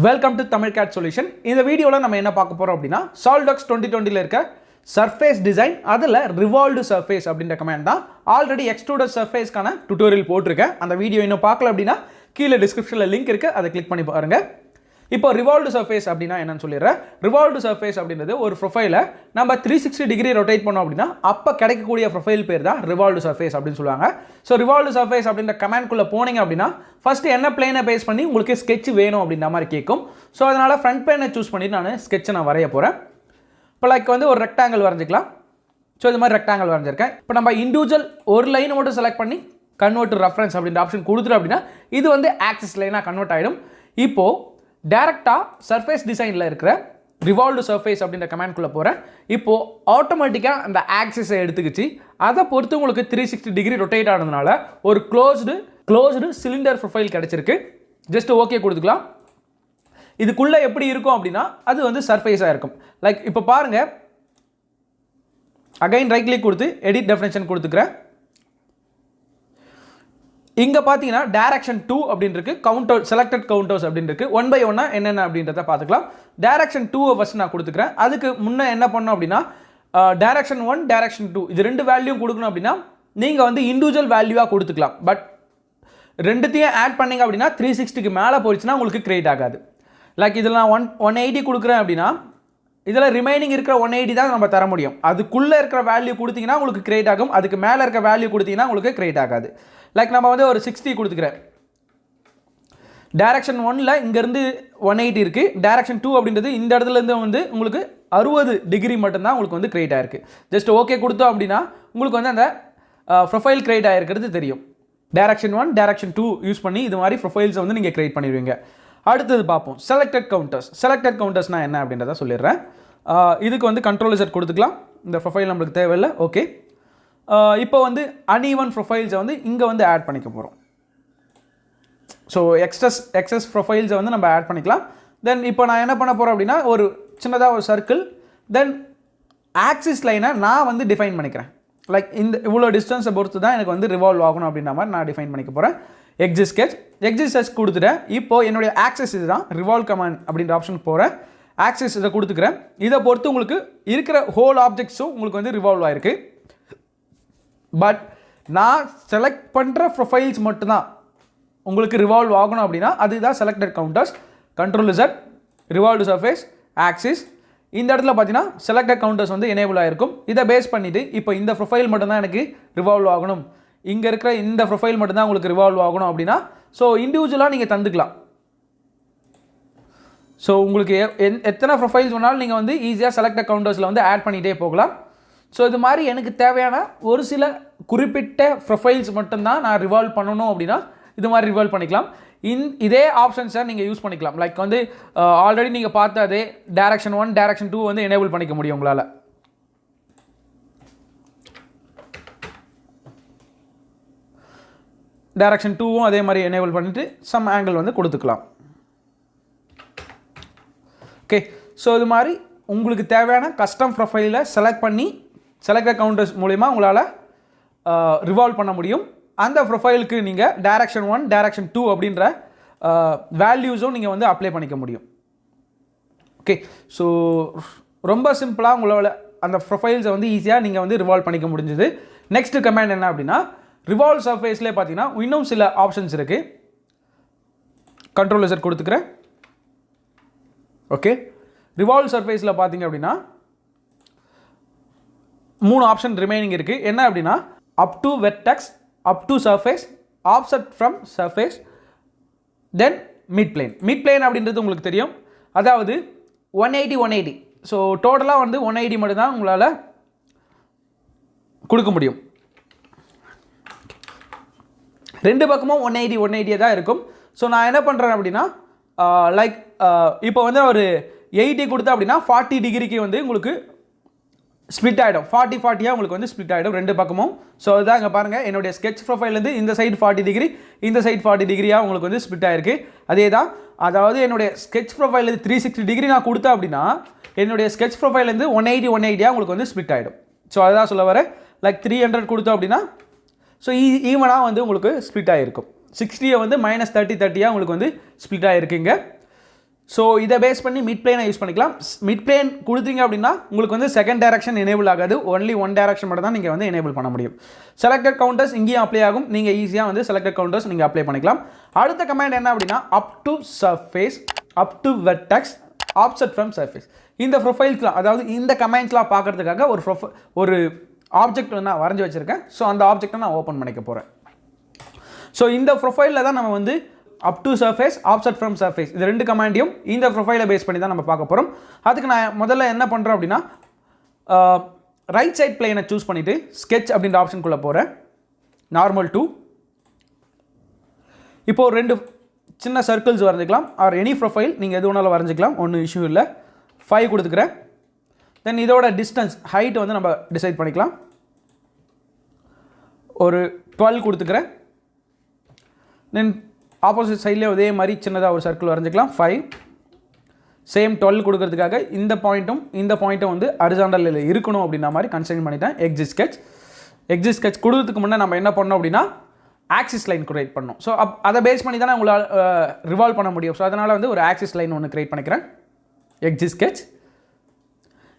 Welcome to Tamil gate solution. இந்த வீடியோவில் நம்ம என்ன பார்க்க போகிறோம் அப்படின்னா Solidworks 2020 இருக்க சர்ஃபேஸ் டிசைன் அதில் ரிவால்வ்டு சர்ஃபேஸ் அப்படின்ற கமெண்ட் தான். ஆல்ரெடி எக்ஸ்ட்ரூடட் சர்ஃபேஸ்க்கான டுட்டோரியல் போட்டிருக்கேன். அந்த வீடியோ இன்னும் பார்க்கல அப்படின்னா கீழே டிஸ்கிரிப்ஷனில் லிங்க் இருக்குது, அதை கிளிக் பண்ணி பாருங்கள். இப்போ ரிவால்வ்டு சர்ஃபேஸ் அப்படின்னா என்னன்னு சொல்லிடுறேன். ரிவால்வ்டு சர்ஃபேஸ் அப்படின்றது ஒரு ப்ரொஃபைலை நம்ம 360 டிகிரி ரொட்டேட் பண்ணோம் அப்படின்னா அப்போ கிடைக்கக்கூடிய ப்ரொஃபைல் பேர் தான் ரிவால்வ்டு சர்ஃபேஸ் அப்படின்னு சொல்லுவாங்க. ஸோ ரிவால்வ்டு சர்ஃபேஸ் அப்படின்ற கமெண்ட்குள்ளே போனீங்க அப்படின்னா ஃபஸ்ட்டு என்ன பிளேனை பேஸ் பண்ணி உங்களுக்கு ஸ்கெட்ச் வேணும் அப்படின்ற மாதிரி கேட்கும். ஸோ அதனால் ஃப்ரண்ட் பிளேனை சூஸ் பண்ணிட்டு நான் ஸ்கெட்சை வரைய போகிறேன். இப்போ லைக் வந்து ஒரு ரெக்டாங்கிள் வரைஞ்சிக்கலாம். ஸோ இது மாதிரி ரெக்டாங்கிள் வரைஞ்சிருக்கேன். இப்போ நம்ம இண்டிவிஜுவல் ஒரு லைனை மட்டும் செலக்ட் பண்ணி கன்வெர்ட் டு ரெஃபரன்ஸ் அப்படின்ற ஆப்ஷன் கொடுத்துரும் அப்படின்னா இது வந்து ஆக்சிஸ் லைனாக கன்வெர்ட் ஆகிடும். இப்போது டேரெக்டாக சர்ஃபேஸ் டிசைனில் இருக்கிற ரிவால்வ்டு சர்ஃபேஸ் அப்படின்ற கமெண்ட்குள்ளே போகிறேன். இப்போது ஆட்டோமேட்டிக்காக அந்த ஆக்சிஸை எடுத்துக்கிச்சு அதை பொறுத்து உங்களுக்கு 360 டிகிரி ரொட்டேட் ஆனதுனால ஒரு க்ளோஸ்டு சிலிண்டர் ப்ரொஃபைல் கிடச்சிருக்கு. ஜஸ்ட் ஓகே கொடுத்துக்கலாம். இதுக்குள்ளே எப்படி இருக்கும் அப்படின்னா அது வந்து சர்ஃபேஸாக இருக்கும். லைக் இப்போ பாருங்கள், அகைன் ரைட் கிளிக் கொடுத்து எடிட் டெஃபினேஷன் கொடுத்துக்கிறேன். இங்கே பார்த்தீங்கன்னா டைரக்ஷன் 2 அப்படின்னு இருக்குது, கவுண்டர் செலக்டட் கவுண்டர்ஸ் அப்படின்னு இருக்குது. 1 by 1 என்னென்ன அப்படின்றத பார்த்துக்கலாம். டைரக்ஷன் 2 ஃபஸ்ட் நான் கொடுத்துக்கிறேன். அதுக்கு முன்னே என்ன பண்ணணும் அப்படின்னா டைரக்ஷன் 1 டைரக்ஷன் 2 இது ரெண்டு வேல்யூ கொடுக்கணும் அப்படின்னா நீங்கள் வந்து இண்டிவிஜுவல் வேல்யூவாக கொடுத்துக்கலாம். பட் ரெண்டுத்தையும் ஆட் பண்ணிங்க அப்படின்னா 360க்கு மேலே போயிடுச்சுன்னா உங்களுக்கு கிரியேட் ஆகாது. லைக் இதில் நான் 180 கொடுக்குறேன் அப்படின்னா இதில் ரிமைனிங் இருக்கிற 180 தான் நம்ம தர முடியும். அதுக்குள்ளே இருக்கிற வேல்யூ கொடுத்தீங்கன்னா உங்களுக்கு கிரியேட் ஆகும். அதுக்கு மேலே இருக்க வேல்யூ கொடுத்தீங்கன்னா உங்களுக்கு கிரியேட் ஆகாது. லைக் நம்ம வந்து ஒரு 60 கொடுத்துக்கிறேன். டைரக்ஷன் 1ல் இங்கேருந்து 180 இருக்குது. டைரக்ஷன் 2 அப்படின்றது இந்த இடத்துலேருந்து வந்து உங்களுக்கு 60 டிகிரி மட்டும்தான் உங்களுக்கு வந்து கிரியேட் ஆகிருக்கு. ஜஸ்ட் ஓகே கொடுத்தோம் அப்படின்னா உங்களுக்கு வந்து அந்த ப்ரொஃபைல் கிரியேட் ஆகிருக்கிறது தெரியும். டைரக்ஷன் 1 டைரக்ஷன் 2 யூஸ் பண்ணி இது மாதிரி ப்ரொஃபைல்ஸை வந்து நீங்கள் கிரியேட் பண்ணிடுவீங்க. அடுத்தது பார்ப்போம் செலக்டட் கவுண்டர்ஸ். செலக்டட் கவுண்டர்ஸ்னால் என்ன அப்படின்றத சொல்லிடுறேன். இதுக்கு வந்து கண்ட்ரோல் Z கொடுத்துக்கலாம். இந்த ப்ரொஃபைல் நம்மளுக்கு தேவையில்லை. ஓகே, இப்போ வந்து அன்ஈவன் ப்ரொஃபைல்ஸை வந்து இங்கே வந்து ஆட் பண்ணிக்க போகிறோம். ஸோ எக்ஸஸ் ப்ரொஃபைல்ஸை வந்து நம்ம ஆட் பண்ணிக்கலாம். தென் இப்போ நான் என்ன பண்ண போகிறேன் அப்படின்னா ஒரு சின்னதாக ஒரு சர்க்கிள், தென் ஆக்சிஸ் லைனை நான் வந்து டிஃபைன் பண்ணிக்கிறேன். லைக் இந்த இவ்வளோ டிஸ்டன்ஸை பொறுத்து தான் எனக்கு வந்து ரிவால்வ் ஆகணும் அப்படின்ற மாதிரி நான் டிஃபைன் பண்ணிக்க போகிறேன். எக்ஸிட் ஸ்கெட்ச் கொடுத்துட்டேன். இப்போது என்னுடைய ஆக்சிஸ் இது தான் ரிவால்வ் கமாண்ட் அப்படின்ற ஆப்ஷனுக்கு போகிறேன். ஆக்சிஸ் இதை கொடுத்துக்கிறேன். இதை பொறுத்து உங்களுக்கு இருக்கிற ஹோல் ஆப்ஜெக்ட்ஸும் உங்களுக்கு வந்து ரிவால்வ் ஆகிருக்கு. பட் நான் செலக்ட் பண்ணுற ப்ரொஃபைல்ஸ் மட்டும்தான் உங்களுக்கு ரிவால்வ் ஆகணும் அப்படின்னா அதுதான் selected counters. Control Z revolved surface axis. இந்த இடத்துல பார்த்தீங்கன்னா செலக்டட் கவுண்டர்ஸ் வந்து எனேபிள் ஆகிருக்கும். இதை பேஸ் பண்ணிவிட்டு இப்போ இந்த ப்ரொஃபைல் மட்டும்தான் எனக்கு ரிவால்வ் ஆகணும், இங்கே இருக்கிற இந்த ப்ரொஃபைல் மட்டும்தான் உங்களுக்கு ரிவால்வ் ஆகணும் அப்படின்னா ஸோ இண்டிவிஜுவலாக நீங்கள் தந்துக்கலாம். ஸோ உங்களுக்கு எத்தனை ப்ரொஃபைல்ஸ் வேணாலும் நீங்கள் வந்து ஈஸியாக செலக்டட் கவுண்டர்ஸில் வந்து ஆட் பண்ணிகிட்டே போகலாம். ஸோ இது மாதிரி எனக்கு தேவையான ஒரு சில குறிப்பிட்ட ப்ரொஃபைல்ஸ் மட்டும்தான் நான் ரிவால்வ் பண்ணணும் அப்படின்னா இது மாதிரி ரிவால்வ் பண்ணிக்கலாம். இதே ஆப்ஷன்ஸை நீங்கள் யூஸ் பண்ணிக்கலாம். லைக் வந்து ஆல்ரெடி நீங்கள் பார்த்த அதே டைரக்ஷன் 1 டைரக்ஷன் 2 வந்து எனேபிள் பண்ணிக்க முடியும் உங்களால். டைரக்ஷன் 2வும் அதே மாதிரி எனேபிள் பண்ணிவிட்டு சம் ஆங்கிள் வந்து கொடுத்துக்கலாம். ஓகே, ஸோ இது மாதிரி உங்களுக்கு தேவையான கஸ்டம் ப்ரொஃபைலை செலக்ட் பண்ணி செலக்டட் கவுண்டர்ஸ் மூலிமா உங்களால் ரிவால்வ் பண்ண முடியும். அந்த ப்ரொஃபைலுக்கு நீங்கள் டைரக்ஷன் 1 டைரக்ஷன் 2 அப்படின்ற வேல்யூஸும் நீங்கள் வந்து அப்ளை பண்ணிக்க முடியும். ஓகே, ஸோ ரொம்ப சிம்பிளாக உங்களால் அந்த ப்ரொஃபைல்ஸை வந்து ஈஸியாக நீங்கள் வந்து ரிவால்வ் பண்ணிக்க முடிஞ்சுது. நெக்ஸ்ட் கமெண்ட் என்ன அப்படின்னா ரிவால்வ் சர்ஃபேஸ்லேயே பார்த்தீங்கன்னா இன்னும் சில ஆப்ஷன்ஸ் இருக்குது. கண்ட்ரோல் Z கொடுத்துக்கிறேன். ஓகே, ரிவால்வ் சர்ஃபேஸில் பார்த்தீங்க அப்படின்னா 3 ஆப்ஷன் ரிமைனிங் இருக்குது. என்ன அப்படின்னா up to vertex, up to surface, offset from surface, then mid plane அப்படின்றது உங்களுக்கு தெரியும். அதாவது 180. ஸோ டோட்டலாக வந்து 180 மட்டும்தான் உங்களால் கொடுக்க முடியும். ரெண்டு பக்கமும் 180 தான் இருக்கும். ஸோ நான் என்ன பண்ணுறேன் அப்படின்னா லைக் இப்போ வந்து ஒரு 80 கொடுத்தா அப்படின்னா 40 டிகிரிக்கு வந்து உங்களுக்கு ஸ்ப்ளிட் ஆகிடும். 40-40 உங்களுக்கு வந்து ஸ்ப்ளிட் ஆகிடும் ரெண்டு பக்கமும். ஸோ அதுதான் இங்கே பாருங்கள், என்னுடைய ஸ்கெட்ச் ப்ரொஃபைல்லேருந்து இந்த சைடு 40 டிகிரி, இந்த சைடு 40 டிகிரியாக உங்களுக்கு வந்து ஸ்ப்ளிட் ஆகிருக்கு. அதே தான், அதாவது என்னுடைய ஸ்கெட்ச் ப்ரொஃபைல்லேருந்து 360 டிகிரி நான் கொடுத்தேன் அப்படின்னா என்னுடைய ஸ்கெட்ச் ப்ரொஃபைல்லேருந்து 180 உங்களுக்கு வந்து ஸ்ப்ளிட் ஆகிடும். ஸோ அதுதான் சொல்ல வரேன். லைக் 300 கொடுத்தோம் அப்படின்னா ஸோ ஈவனாக வந்து உங்களுக்கு ஸ்ப்ளிட் ஆகிருக்கும். 60 வந்து -30-30 உங்களுக்கு வந்து ஸ்ப்ளிட் ஆகிருக்குங்க. ஸோ இதை பேஸ் பண்ணி மிட் பிளேனை யூஸ் பண்ணிக்கலாம். மிட் பிளேன் கொடுத்தீங்க அப்படின்னா உங்களுக்கு வந்து செகண்ட் டைரக்ஷன் எனேபிள் ஆகாது, ஒன்லி ஒன் டைரக்ஷன் மட்டும் தான் நீங்கள் வந்து எனேபிள் பண்ண முடியும். செலக்டட் கவுண்டர்ஸ் இங்கேயும் அப்ளை ஆகும், நீங்கள் ஈஸியாக வந்து செலக்டட் கவுண்டர்ஸ் நீங்கள் அப்ளை பண்ணிக்கலாம். அடுத்த கமாண்ட் என்ன அப்படின்னா அப் to surface, up to vertex, offset from surface. இந்த ப்ரொஃபைல்ஸ்லாம், அதாவது இந்த கமெண்ட்ஸ்லாம் பார்க்கறதுக்காக ஒரு ஆப்ஜெக்ட் நான் வரைஞ்சி வச்சுருக்கேன். ஸோ அந்த ஆப்ஜெக்டை நான் ஓப்பன் பண்ணிக்க போகிறேன். ஸோ இந்த ப்ரொஃபைலில் தான் நம்ம வந்து அப் to surface, offset from surface இது ரெண்டு கமாண்டையும் இந்த ப்ரொஃபைலை பேஸ் பண்ணி தான் நம்ம பார்க்க போகிறோம். அதுக்கு நான் முதல்ல என்ன பண்ணுறேன் அப்படின்னா ரைட் சைட் பிளேனை சூஸ் பண்ணிவிட்டு ஸ்கெட்ச் அப்படின்ற ஆப்ஷனுக்குள்ளே போகிறேன். நார்மல் டு இப்போது ரெண்டு சின்ன சர்க்கிள்ஸ் வரைஞ்சிக்கலாம், ஆர் எனி ப்ரொஃபைல் நீங்கள் எது வேணாலும் வரைஞ்சிக்கலாம், ஒன்றும் இஷ்யூ இல்லை. 5 கொடுத்துக்கிறேன். தென் இதோட டிஸ்டன்ஸ் ஹைட் வந்து நம்ம டிசைட் பண்ணிக்கலாம். ஒரு 12 கொடுத்துக்கிறேன். தென் ஆப்போசிட் சைட்லேயே அதே மாதிரி சின்னதாக ஒரு சர்க்கிள் வரைஞ்சிக்கலாம். 5 சேம் 12 கொடுக்கறதுக்காக இந்த பாயிண்ட்டும் வந்து ஹரிசாண்டலில் இருக்கணும் அப்படின்ற மாதிரி கன்ஸ்ட்ரெயின் பண்ணிட்டேன். எக்ஸிட் ஸ்கெட்ச் கொடுக்கறதுக்கு முன்னே நம்ம என்ன பண்ணோம் அப்படின்னா ஆக்சிஸ் லைன் கிரியேட் பண்ணோம். ஸோ அதை பேஸ் பண்ணி தானே உங்களால் ரிவால்வ் பண்ண முடியும். ஸோ அதனால் வந்து ஒரு ஆக்சிஸ் லைன் ஒன்று கிரியேட் பண்ணிக்கிறேன். Exit sketch.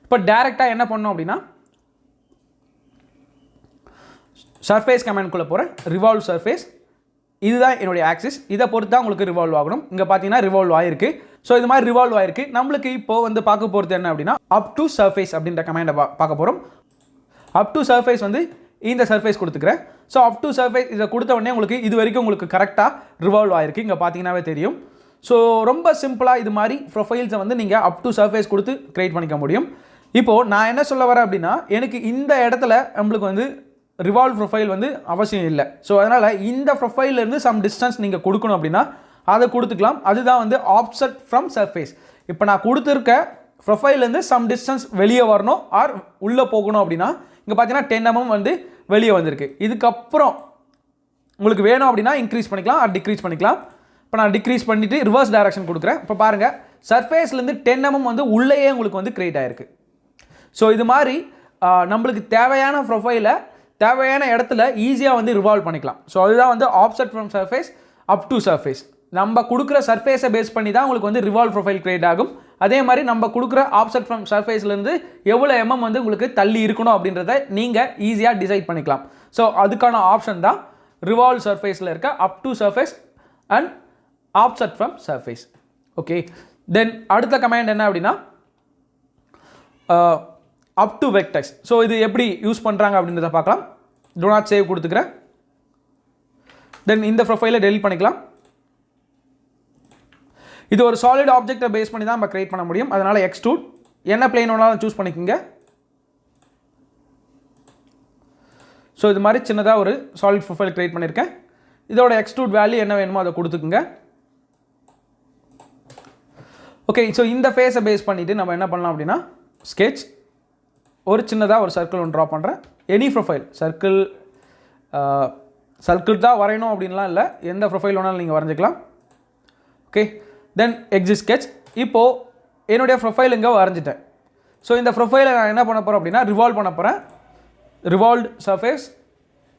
இப்போ டேரெக்டாக என்ன பண்ணோம் அப்படின்னா சர்ஃபேஸ் கமாண்ட்குள்ளே போகிறேன். ரிவால்வ் சர்ஃபேஸ், இதுதான் என்னுடைய ஆக்சிஸ், இதை பொறுத்து தான் உங்களுக்கு ரிவால்வ் ஆகணும். இங்கே பார்த்தீங்கன்னா ரிவால்வ் ஆயிருக்கு. ஸோ இது மாதிரி ரிவால்வ் ஆயிருக்கு. நம்மளுக்கு இப்போ வந்து பார்க்க போகிறது என்ன அப்படின்னா அப் டு சர்ஃபேஸ் அப்படின்ற கமாண்டை பார்க்க போகிறோம். அப் டு சர்ஃபேஸ் வந்து இந்த சர்ஃபேஸ் கொடுத்துக்கிறேன். ஸோ அப் டு சர்ஃபேஸ் இதை கொடுத்த உடனே உங்களுக்கு இது வரைக்கும் உங்களுக்கு கரெக்டாக ரிவால்வ் ஆயிருக்கு. இங்கே பார்த்தீங்கன்னாவே தெரியும். ஸோ ரொம்ப சிம்பிளாக இது மாதிரி ப்ரொஃபைல்ஸை வந்து நீங்கள் அப் டு சர்ஃபேஸ் கொடுத்து க்ரியேட் பண்ணிக்க முடியும். இப்போது நான் என்ன சொல்ல வரேன் அப்படின்னா எனக்கு இந்த இடத்துல நம்மளுக்கு வந்து ரிவால்வ் ப்ரொஃபைல் வந்து அவசியம் இல்லை. ஸோ அதனால் இந்த ப்ரொஃபைலேருந்து சம் டிஸ்டன்ஸ் நீங்கள் கொடுக்கணும் அப்படின்னா அதை கொடுத்துக்கலாம். அதுதான் வந்து ஆப்செட் ஃப்ரம் சர்ஃபேஸ். இப்போ நான் கொடுத்துருக்க ப்ரொஃபைலேருந்து சம் டிஸ்டன்ஸ் வெளியே வரணும் ஆர் உள்ளே போகணும் அப்படின்னா இங்கே பார்த்தீங்கன்னா 10 mm வந்து வெளியே வந்திருக்கு. இதுக்கப்புறம் உங்களுக்கு வேணும் அப்படின்னா இன்க்ரீஸ் பண்ணிக்கலாம் ஆர் டிக்ரீஸ் பண்ணிக்கலாம். இப்போ நான் டிக்ரீஸ் பண்ணிவிட்டு ரிவர்ஸ் டைரக்ஷன் கொடுக்குறேன். இப்போ பாருங்கள் சர்ஃபேஸ்லேருந்து 10 mm வந்து உள்ளேயே உங்களுக்கு வந்து க்ரியேட் ஆகிருக்கு. ஸோ இது மாதிரி நம்மளுக்கு தேவையான ப்ரொஃபைலை தேவையான இடத்துல ஈஸியாக வந்து ரிவால்வ் பண்ணிக்கலாம். ஸோ அதுதான் வந்து offset from surface up to surface. நம்ம கொடுக்குற சர்ஃபேஸை பேஸ் பண்ணி தான் உங்களுக்கு வந்து ரிவால்வ் ப்ரொஃபைல் கிரியேட் ஆகும். அதே மாதிரி நம்ம கொடுக்குற ஆப்செட் ஃப்ரம் சர்ஃபேஸ்லேருந்து எவ்வளோ mm வந்து உங்களுக்கு தள்ளி இருக்கணும் அப்படின்றத நீங்கள் ஈஸியாக டிசைட் பண்ணிக்கலாம். ஸோ அதுக்கான ஆப்ஷன் தான் ரிவால்வ் சர்ஃபேஸில் இருக்க up to surface and offset from surface. Okay, then அடுத்த கமாண்ட் என்ன அப்படின்னா அப் டு வெர்டெக்ஸ். ஸோ இது எப்படி யூஸ் பண்ணுறாங்க அப்படின்றத பார்க்கலாம். do not save கொடுத்துக்கிறேன். தென் இந்த ப்ரொஃபைலை டெலிட் பண்ணிக்கலாம். இது ஒரு சாலிட் ஆப்ஜெக்டை பேஸ் பண்ணி தான் நம்ம கிரியேட் பண்ண முடியும். அதனால் எக்ஸ்ட்ரூட் என்ன பிளேன் வேணாலும் சூஸ் பண்ணிக்கோங்க. ஸோ இது மாதிரி சின்னதாக ஒரு சாலிட் ப்ரொஃபைல் கிரியேட் பண்ணியிருக்கேன். இதோட எக்ஸ்ட்ரூட் வேல்யூ என்ன வேணுமோ அதை கொடுத்துக்குங்க. ஓகே, ஸோ இந்த ஃபேஸை பேஸ் பண்ணிவிட்டு நம்ம என்ன பண்ணலாம் அப்படின்னா ஸ்கெட்ச் ஒரு சின்னதாக ஒரு சர்க்கிள் ஒன்று ட்ரா பண்ணுறேன். எனி ப்ரொஃபைல் சர்க்கிள் தான் வரையணும் அப்படின்லாம் இல்லை, எந்த ப்ரொஃபைல் வேணாலும் நீங்கள் வரைஞ்சிக்கலாம். ஓகே, தென் எக்ஸிட் ஸ்கெட்ச். இப்போது என்னுடைய ப்ரொஃபைல் இங்கே வரைஞ்சிட்டேன். ஸோ இந்த ப்ரொஃபைலை நான் என்ன பண்ண போகிறேன் அப்படின்னா ரிவால்வ் பண்ண போகிறேன். Revolved surface.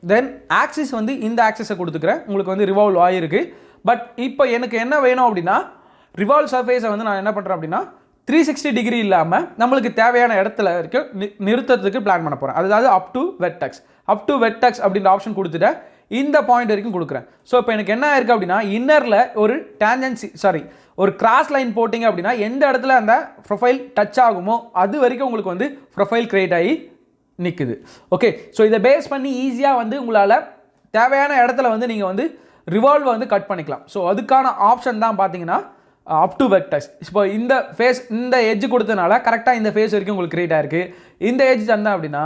தென் ஆக்சிஸ் வந்து இந்த ஆக்சிஸை கொடுத்துக்கிறேன். உங்களுக்கு வந்து ரிவால்வ் ஆகிருக்கு. பட் இப்போ எனக்கு என்ன வேணும் அப்படின்னா ரிவால்வ் சர்ஃபேஸை வந்து நான் என்ன பண்ணுறேன் அப்படின்னா 360 டிகிரி இல்லாமல் நம்மளுக்கு தேவையான இடத்துல வரைக்கும் நிறுத்தத்துக்கு பிளான் பண்ண போகிறேன். அதாவது அப் டு வெர்டெக்ஸ் அப்படின்ற ஆப்ஷன் கொடுத்துட்டு இந்த பாயிண்ட் வரைக்கும் கொடுக்குறேன். ஸோ இப்போ எனக்கு என்ன ஆயிருக்கு அப்படின்னா இன்னரில் ஒரு கிராஸ் லைன் போட்டிங்க அப்படின்னா எந்த இடத்துல அந்த ப்ரொஃபைல் டச் ஆகுமோ அது வரைக்கும் உங்களுக்கு வந்து ப்ரொஃபைல் கிரியேட் ஆகி நிற்குது. ஓகே, ஸோ இதை பேஸ் பண்ணி ஈஸியாக வந்து உங்களால் தேவையான இடத்துல வந்து நீங்கள் வந்து ரிவால்வை வந்து கட் பண்ணிக்கலாம். ஸோ அதுக்கான ஆப்ஷன் தான் பார்த்தீங்கன்னா அப் டு வெர்டெக்ஸ். இப்போ இந்த ஃபேஸ் இந்த எட்ஜ் கொடுத்தனால கரெக்டாக இந்த ஃபேஸ் வரைக்கும் உங்களுக்கு கிரியேட் ஆயிருக்கு. இந்த எட்ஜ் தந்தேன் அப்படின்னா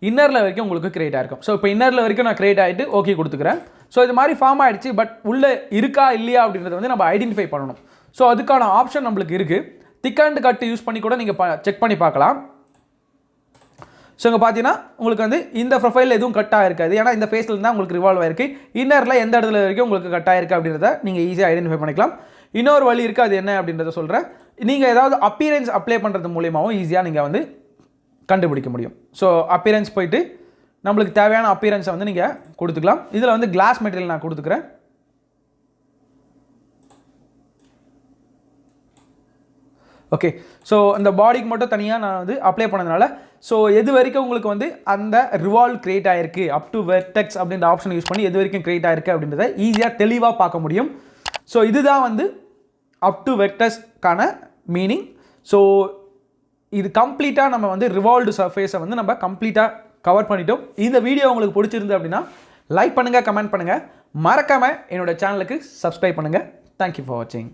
இன்னரில் வரைக்கும் உங்களுக்கு கிரியேட் ஆயிருக்கும். ஸோ இப்போ இன்னரில் வரைக்கும் நான் கிரியேட் ஆகிட்டு ஓகே கொடுத்துக்கிறேன். ஸோ இது மாதிரி ஃபார்ம் ஆகிடுச்சு. பட் உள்ளே இருக்கா இல்லையா அப்படின்றத வந்து நம்ம ஐடென்டிஃபை பண்ணணும். ஸோ அதுக்கான ஆப்ஷன் நம்மளுக்கு இருக்குது. திக் அண்ட் கட் யூஸ் பண்ணி கூட நீங்கள் செக் பண்ணி பார்க்கலாம். ஸோ இங்கே பார்த்தீங்கன்னா உங்களுக்கு வந்து இந்த ப்ரொஃபைல் எதுவும் கட் ஆகிருக்காது. ஏன்னா இந்த ஃபேஸில் இருந்தால் உங்களுக்கு ரிவால்வ் ஆயிருக்கு. இன்னரில் எந்த இடத்துல வரைக்கும் உங்களுக்கு கட் ஆயிருக்கு அப்படின்றத நீங்கள் ஈஸியாக ஐடென்டிஃபை பண்ணிக்கலாம். இன்னொரு வழி இருக்குது, அது என்ன அப்படின்றத சொல்கிறேன். நீங்கள் ஏதாவது அப்பியரன்ஸ் அப்ளை பண்ணுறது மூலியமாகவும் ஈஸியாக நீங்கள் வந்து கண்டுபிடிக்க முடியும். ஸோ அப்பியரன்ஸ் போயிட்டு நம்மளுக்கு தேவையான அப்பியரன்ஸை வந்து நீங்கள் கொடுத்துக்கலாம். இதில் வந்து கிளாஸ் மெட்டீரியல் நான் கொடுத்துக்கிறேன். ஓகே, ஸோ அந்த பாடிக்கு மட்டும் தனியாக நான் வந்து அப்ளை பண்ணதுனால ஸோ எது வரைக்கும் உங்களுக்கு வந்து அந்த ரிவால்வ் கிரியேட் ஆகிருக்கு அப் டு வெர்டெக்ஸ் அப்படின்ற ஆப்ஷன் யூஸ் பண்ணி எது வரைக்கும் கிரியேட் ஆகிருக்கு அப்படின்றத ஈஸியாக தெளிவாக பார்க்க முடியும். ஸோ இதுதான் வந்து அப் டு வெர்டெக்ஸ்க்கான மீனிங். ஸோ இது கம்ப்ளீட்டாக நம்ம வந்து ரிவால்வ்டு சர்ஃபேஸை வந்து நம்ம கம்ப்ளீட்டாக கவர் பண்ணிட்டோம். இந்த வீடியோ உங்களுக்கு பிடிச்சிருந்து அப்படின்னா லைக் பண்ணுங்கள், கமெண்ட் பண்ணுங்கள், மறக்காமல் என்னோடய சேனலுக்கு சப்ஸ்கிரைப் பண்ணுங்கள். தேங்க்யூ ஃபார் வாட்சிங்.